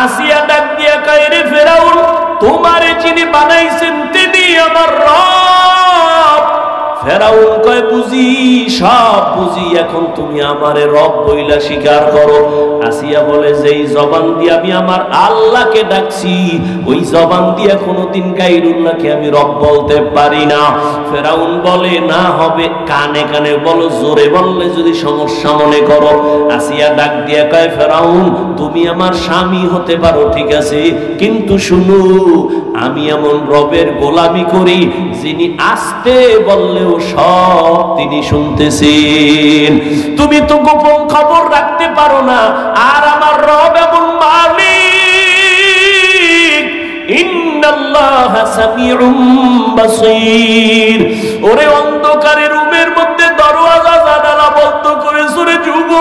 আসিয়া ডাক দিয়া কয়, রে ফেরাউন, তোমারে যিনি বানাইছেন তিনি আমার রব। ফেরাউন কয়, বুঝি, সব বুঝি, এখন তুমি আমারে রব বইলা স্বীকার করো। আসিয়া বলে, যেই জবান দিয়ে আমি আমার আল্লাহকে ডাকছি ওই জবান দিয়ে কোনোদিন গায়রুল্লাহকে আমি রব বলতে পারি না। ফেরাউন বলে, না হবে, কানে কানে বলো, জোরে বললে যদি সমস্যা মনে করো। আসিয়া ডাক দিয়া কয়, ফেরাউন, তুমি আমার স্বামী হতে পারো ঠিক আছে, কিন্তু শুনো, আমি এমন রবের গোলামি করি যিনি আসতে বললেও সব তিনি শুনতেছেন। তুমি তো গোপন খবর রাখতে পারো না, আর আমার রব এমন মালিক, ইন্নাল্লাহা সামিউম বাসীর। ওরে অন্ধকারে রুমের মধ্যে দরওয়াজা জানালা বন্ধ করে সুরে যুবক,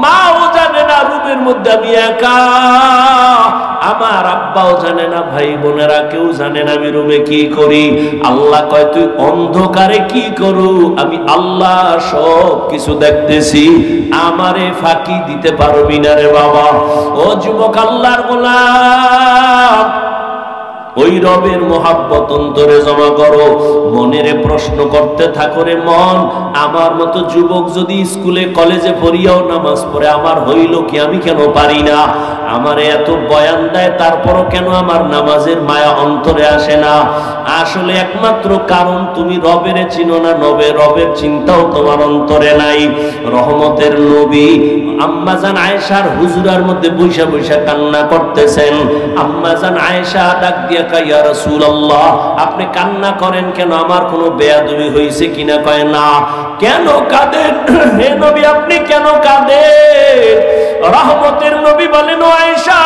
মাও জানে না রুমের মধ্যে আমি একা, আমার আব্বাও জানে না, ভাই বোনেরা কেউ জানে না আমি রুমে কি করি। আল্লাহ কয়, তুই অন্ধকারে কি করু, আমি আল্লাহ সব কিছু দেখতেছি, আমারে ফাঁকি দিতে পারবি না রে বাবা। ও যুবক, আল্লাহর গোলাম, ওই রবের মোহাব্বত অন্তরে জমা করো, মনেরে প্রশ্ন করতে থাকো, রে মন, আমার মতো যুবক যদি স্কুলে কলেজে পড়িয়াও নামাজ পড়ে আমার হইল কি, আমি কেন পারি না? আমারে এত বয়ান দেয় তারপরও কেন আমার নামাজের মায়া অন্তরে আসে না? আসলে একমাত্র কারণ তুমি রবের চিনো না, রবের চিন্তাও তোমার অন্তরে নাই। রহমতের নবী আম্মাজান আয়েশার হুজুরার মধ্যে বৈশা বৈশা কান্না করতেছেন। আম্মাজান আয়েশা ডাক দিয়া কয়, ইয়া রাসূলুল্লাহ, আপনি কান্না করেন কেন? আমার কোনো বেয়াদবি হয়েছে কিনা? কয়, না। কেন কাঁদেন হে নবী, আপনি কেন কাঁদেন? রহমতের নবী বলেন, ও আয়েশা,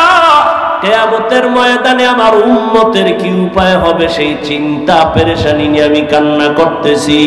কিয়ামতের ময়দানে আমার উম্মতের কি উপায় হবে সেই চিন্তা পেরেশানি নিয়ে আমি কান্না করতেছি।